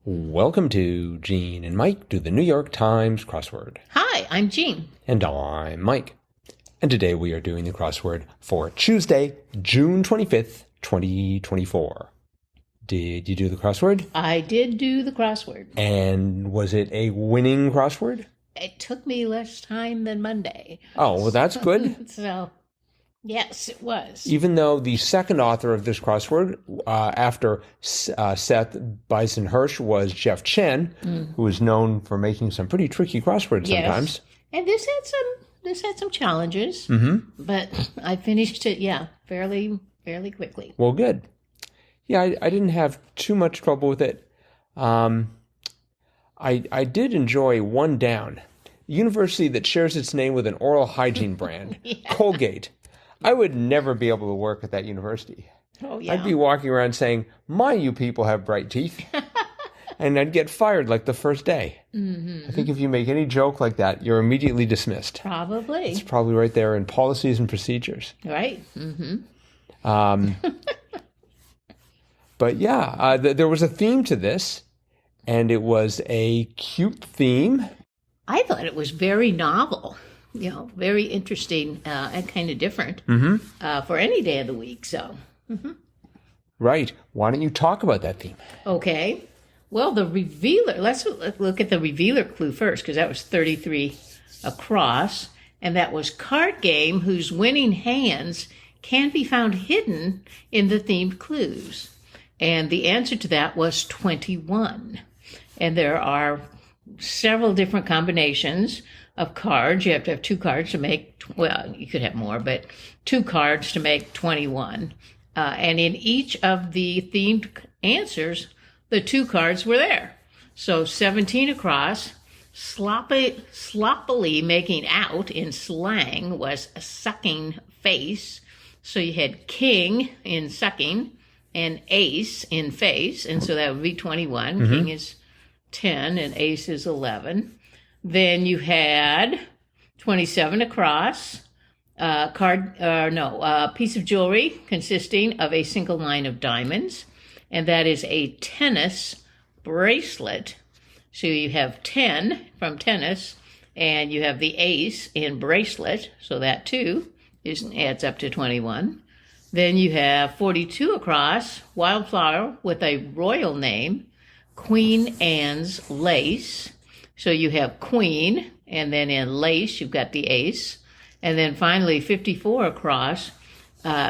Welcome to Gene and Mike do the New York Times crossword. Hi, I'm Jean. And I'm Mike. And today we are doing the crossword for Tuesday, June 25th, 2024. Did you do the crossword? I did do the crossword. And was it a winning crossword? It took me less time than Monday. Oh, well, that's good. So, yes, it was. Even though the second author of this crossword, after Seth Bison Hirsch, was Jeff Chen, who is known for making some pretty tricky crosswords sometimes. And this had some challenges, but I finished it, fairly quickly. Well, good. Yeah, I didn't have too much trouble with it. I did enjoy one down. A university that shares its name with an oral hygiene brand, Colgate. I would never be able to work at that university. Oh, yeah. I'd be walking around saying, "My, you people have bright teeth." And I'd get fired like the first day. I think if you make any joke like that, you're immediately dismissed. Probably. It's probably right there in policies and procedures. Right. But yeah, there was a theme to this, and it was a cute theme. I thought it was very novel, very interesting and kind of different for any day of the week. So, Right. Why don't you talk about that theme? Okay. Well, the revealer, let's look at the revealer clue first, because that was 33 across, and that was card game whose winning hands can be found hidden in the themed clues. And the answer to that was 21. And there are several different combinations of cards. You have to have two cards to make, well, you could have more, but two cards to make 21. And in each of the themed answers, the two cards were there. So 17 across, sloppily making out in slang was a sucking face. So you had king in sucking and ace in face, and so that would be 21. King is 10 and ace is 11. Then you had 27 across, piece of jewelry consisting of a single line of diamonds, and that is a tennis bracelet. So you have 10 from tennis, and you have the ace in bracelet, so that too adds up to 21. Then you have 42 across, wildflower with a royal name, Queen Anne's lace. So you have queen, and then in lace you've got the ace. And then finally 54 across,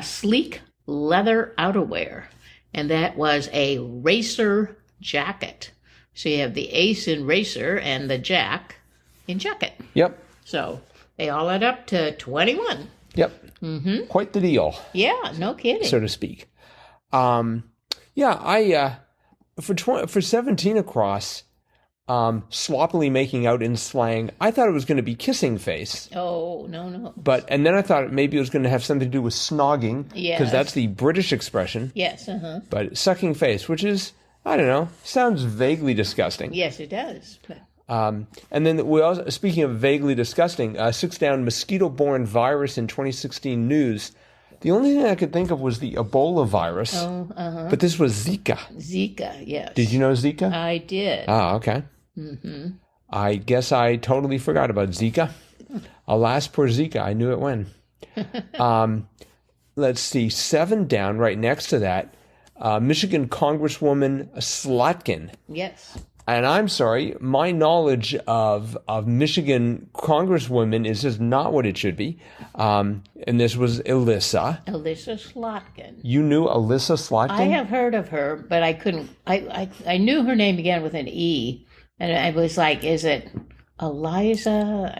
sleek leather outerwear. And that was a racer jacket. So you have the ace in racer and the jack in jacket. Yep. So they all add up to 21. Yep. Quite the deal. Yeah, no kidding. So to speak. For 17 across, sloppily making out in slang, I thought it was going to be kissing face. Oh, no. And then I thought maybe it was going to have something to do with snogging. Yes. Because that's the British expression. Yes, But sucking face, which is, I don't know, sounds vaguely disgusting. Yes, it does. And then we also, speaking of vaguely disgusting, 6 down mosquito-borne virus in 2016 news. The only thing I could think of was the Ebola virus. But this was Zika. Zika, yes. Did you know Zika? I did. Ah, okay. I guess I totally forgot about Zika. Alas, poor Zika. I knew it when. Let's see. 7 down, right next to that, Michigan Congresswoman Slotkin. Yes. And I'm sorry, my knowledge of Michigan congresswomen is just not what it should be. And this was Alyssa. Alyssa Slotkin. You knew Alyssa Slotkin? I have heard of her, but I couldn't. I knew her name began with an E, and I was like, is it Eliza?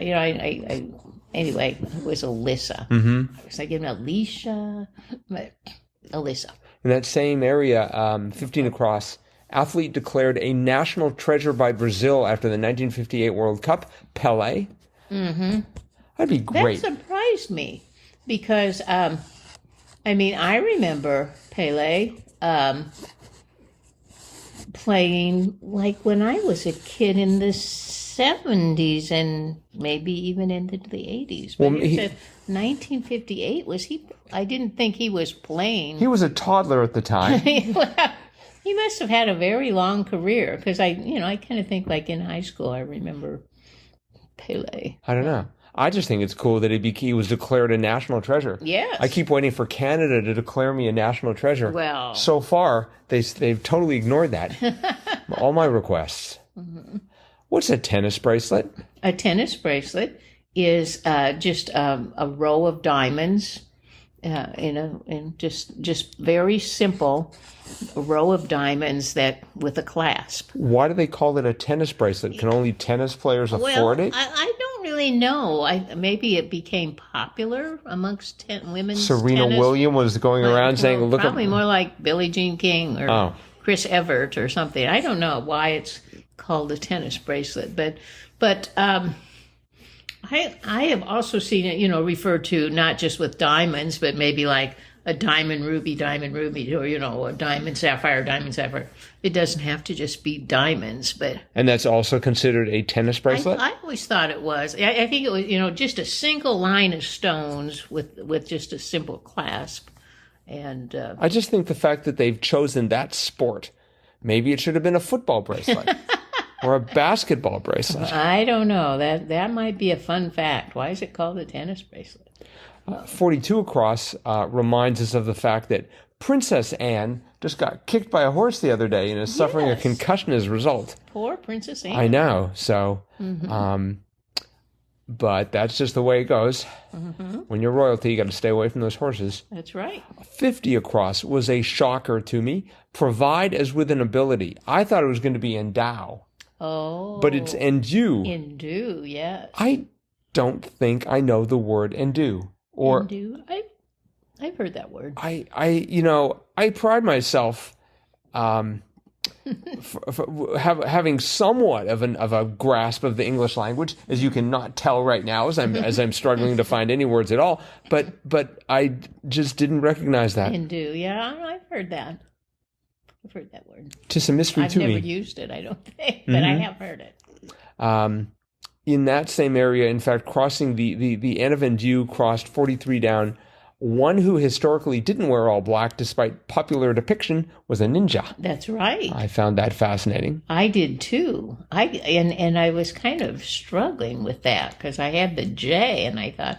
Anyway, it was Alyssa. I was thinking Alicia, but Alyssa. In that same area, 15 across, athlete declared a national treasure by Brazil after the 1958 World Cup, Pelé. That'd be great. That surprised me because, I remember Pelé playing like when I was a kid in the 70s and maybe even into the 80s. But 1958, was he? I didn't think he was playing. He was a toddler at the time. He must have had a very long career because I kind of think like in high school I remember Pele. I don't know. I just think it's cool that he was declared a national treasure. Yes. I keep waiting for Canada to declare me a national treasure. Well, so far they've totally ignored that. All my requests. Mm-hmm. What's a tennis bracelet? A tennis bracelet is just a row of diamonds in just very simple row of diamonds that with a clasp. Why do they call it a tennis bracelet? Can only tennis players afford it? I don't really know. Maybe it became popular amongst women's Serena tennis. Williams was going around saying, "Look probably at more like Billie Jean King or Chris Evert or something." I don't know why it's called a tennis bracelet, but I have also seen it, referred to not just with diamonds, but maybe like a diamond ruby, or, a diamond sapphire. It doesn't have to just be diamonds, but. And that's also considered a tennis bracelet? I always thought it was. I think it was, just a single line of stones with just a simple clasp. And. I just think the fact that they've chosen that sport, maybe it should have been a football bracelet. Or a basketball bracelet. I don't know. That might be a fun fact. Why is it called a tennis bracelet? 42 across reminds us of the fact that Princess Anne just got kicked by a horse the other day and is suffering a concussion as a result. Poor Princess Anne. I know. So, but that's just the way it goes. Mm-hmm. When you're royalty, you got to stay away from those horses. That's right. 50 across was a shocker to me. Provide as with an ability. I thought it was going to be endow. Oh. But it's endue. Endue, yes. I don't think I know the word endue. Or endue? I've heard that word. I pride myself having somewhat of a grasp of the English language, as you cannot tell right now, as I'm struggling to find any words at all. But I just didn't recognize that. Endue, yeah, I've heard that. I've heard that word. Just a mystery to me. I've never used it, I don't think, but I have heard it. In that same area, in fact, crossing the end of endue, crossed 43 down. One who historically didn't wear all black, despite popular depiction, was a ninja. That's right. I found that fascinating. I did too. And I was kind of struggling with that because I had the J, and I thought,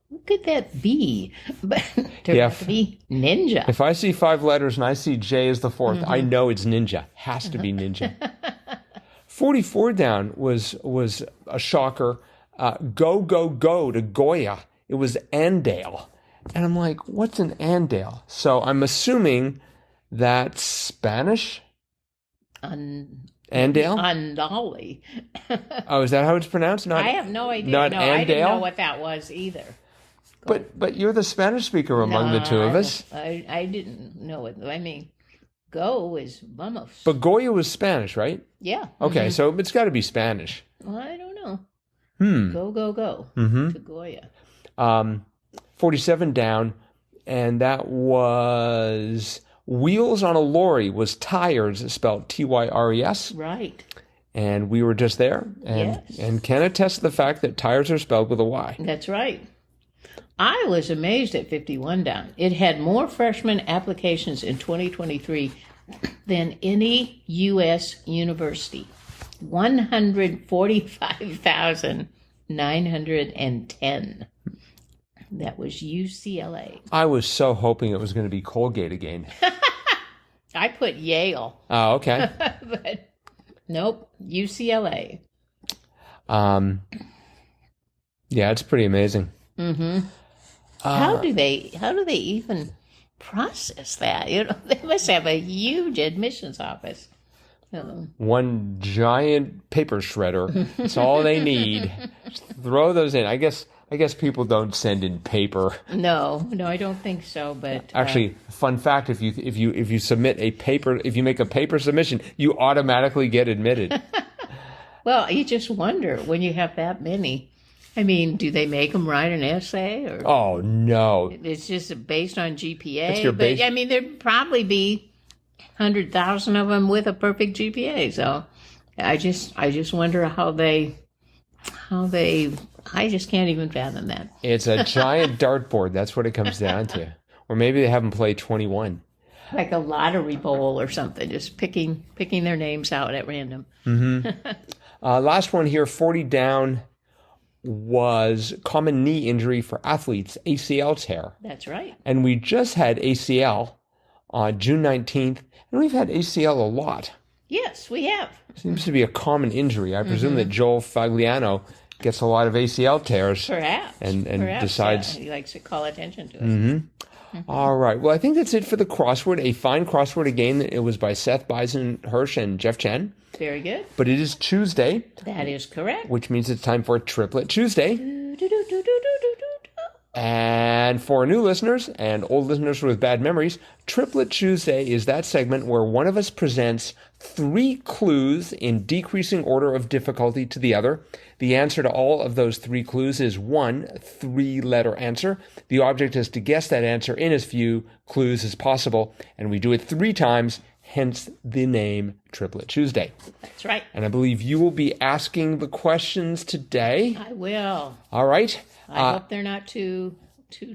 what could that be? But there has to be ninja. If I see 5 letters and I see J as the 4th, I know it's ninja. Has to be ninja. 44 down was a shocker. Go, go, go to Goya. It was Andale. And I'm like, what's an Andale? So I'm assuming that's Spanish? Andale? Andale. Oh, is that how it's pronounced? I have no idea. Not no, Andale? I didn't know what that was either. But you're the Spanish speaker among the two of us. I didn't know it. I mean, go is vamos. But Goya was Spanish, right? Yeah. Okay, so it's got to be Spanish. Well, I don't know. Go, go, go to Goya. 47 down, and that was wheels on a lorry was tires, spelled Tyres. Right. And we were just there and can attest to the fact that tires are spelled with a Y. That's right. I was amazed at 51 down. It had more freshman applications in 2023 than any U.S. university. 145,910. That was UCLA. I was so hoping it was going to be Colgate again. I put Yale. Oh, okay. But nope, UCLA. Yeah, it's pretty amazing. Mm-hmm. How do they even process that? They must have a huge admissions office. One giant paper shredder. That's all they need. Just throw those in. I guess people don't send in paper. No, I don't think so. But actually, fun fact: if you submit a paper, if you make a paper submission, you automatically get admitted. Well, you just wonder when you have that many. I mean, do they make them write an essay? Or oh no, it's just based on GPA. It's your base. But I mean, there'd probably be 100,000 of them with a perfect GPA. So I just wonder how they. I just can't even fathom that. It's a giant dartboard. That's what it comes down to. Or maybe they have them play 21. Like a lottery bowl or something, just picking their names out at random. Last one here, 40 down, was common knee injury for athletes, ACL tear. That's right. And we just had ACL on June 19th, and we've had ACL a lot. Yes, we have. Seems to be a common injury. I presume that Joel Fagliano gets a lot of ACL tears. Perhaps. And Perhaps, decides... yeah. He likes to call attention to it. All right. Well, I think that's it for the crossword. A fine crossword again. It was by Seth Beisenhirsch and Jeff Chen. Very good. But it is Tuesday. That is correct. Which means it's time for Triplet Tuesday. Do-do-do-do-do-do-do. And for new listeners and old listeners with bad memories, Triplet Tuesday is that segment where one of us presents 3 clues in decreasing order of difficulty to the other. The answer to all of those 3 clues is one 3-letter answer. The object is to guess that answer in as few clues as possible, and we do it 3 times, hence the name Triplet Tuesday. That's right. And I believe you will be asking the questions today. I will. All right. I hope they're not too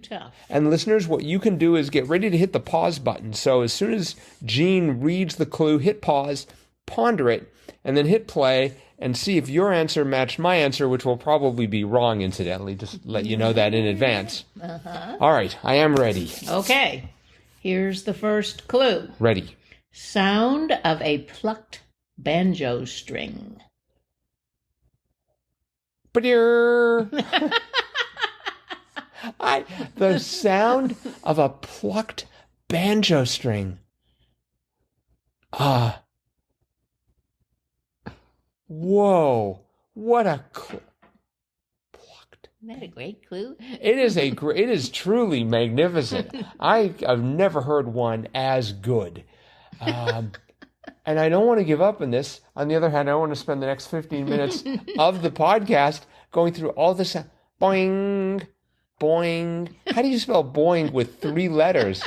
tough. And listeners, what you can do is get ready to hit the pause button. So as soon as Jean reads the clue, hit pause, ponder it, and then hit play and see if your answer matched my answer, which will probably be wrong, incidentally. Just let you know that in advance. All right, I am ready. Okay. Here's the first clue. Ready. Sound of a plucked banjo string. Ba-dear. The sound of a plucked banjo string. Whoa. What a plucked. Isn't that a great clue? It is truly magnificent. I've never heard one as good. And I don't want to give up on this. On the other hand, I want to spend the next 15 minutes of the podcast going through all the sound. Boing, boing. How do you spell boing with 3 letters?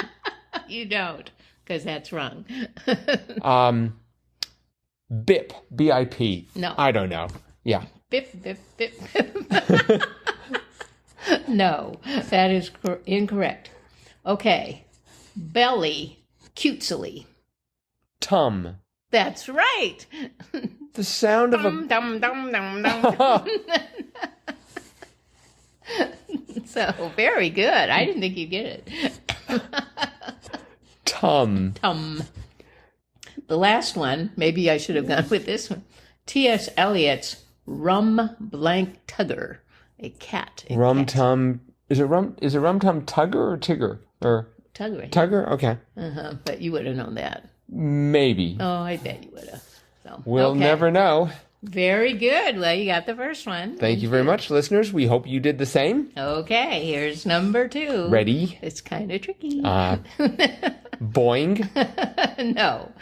You don't, because that's wrong. Bip, B-I-P. No. I don't know. Yeah. Bip, bip, bip, bip. No, that is incorrect. Okay. Belly, cutesily. Tum. That's right. The sound of a... Dum, dum, dum, dum. So, very good. I didn't think you'd get it. Tum. Tum. The last one, maybe I should have gone with this one. T.S. Eliot's Rum Blank Tugger, a cat. Rum Tum. Is it Rum Tum Tugger or Tigger? Or Tugger. Tugger? Okay. But you would have known that. Maybe. Oh, I bet you would have. So, We'll never know. Very good. Well, you got the first one. Thank you very much, listeners. We hope you did the same. Okay, here's number 2. Ready? It's kind of tricky. Boing. No.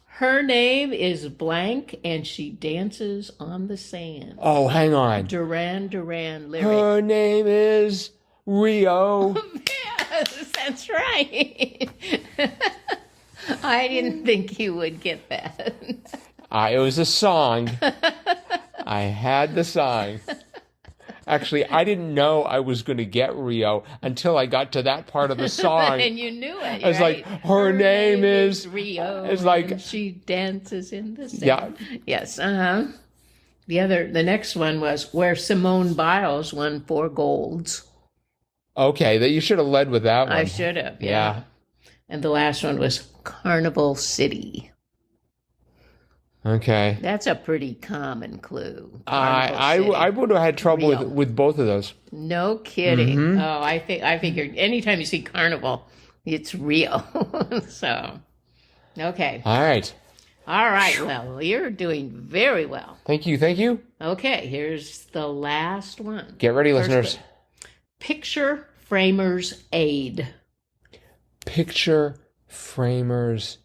Her name is blank, and she dances on the sand. Oh, hang on. Duran Duran lyric. Her name is Rio. Yes, that's right. I didn't think you would get that. It was a song. I had the song. Actually, I didn't know I was going to get Rio until I got to that part of the song. And you knew it. I was right? like, her name is Rio. It's like, and she dances in the sand. Yeah. Yes. The next one was where Simone Biles won 4 golds. Okay, that you should have led with that one. I should have. Yeah. And the last one was Carnival City. Okay. That's a pretty common clue. I would have had trouble with both of those. No kidding. Oh, I figured anytime you see Carnival, it's Rio. So, okay. All right. All right. Well, you're doing very well. Thank you. Okay, here's the last one. Get ready, listeners. Picture framer's aid. Picture framer's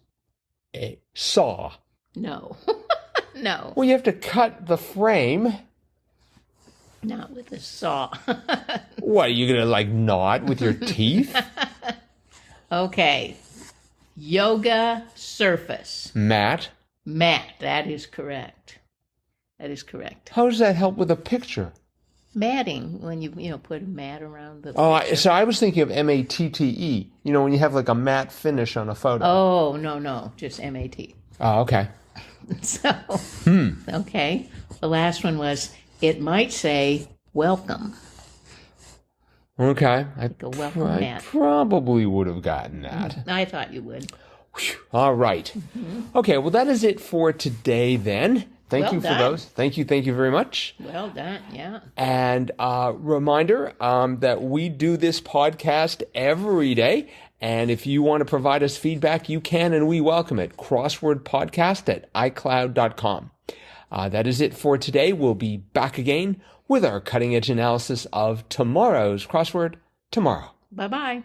aid. Saw. No. No. Well, you have to cut the frame. Not with a saw. What, are you going to like gnaw it with your teeth? Okay. Yoga surface. Mat. Mat. That is correct. That is correct. How does that help with a picture? Matting, when you put a mat around the Oh, picture. so I was thinking of MATTE. When you have like a matte finish on a photo. Oh, no, just MAT. Oh, okay. So, okay. The last one was, it might say welcome. Okay. Like a welcome I mat. probably would have gotten that. I thought you would. All right. Okay, well, that is it for today then. Thank Well you for done. those. Thank you very much. Well done, yeah. And reminder that we do this podcast every day. And if you want to provide us feedback, you can, and we welcome it. crosswordpodcast@icloud.com. That is it for today. We'll be back again with our cutting edge analysis of tomorrow's crossword tomorrow. Bye-bye.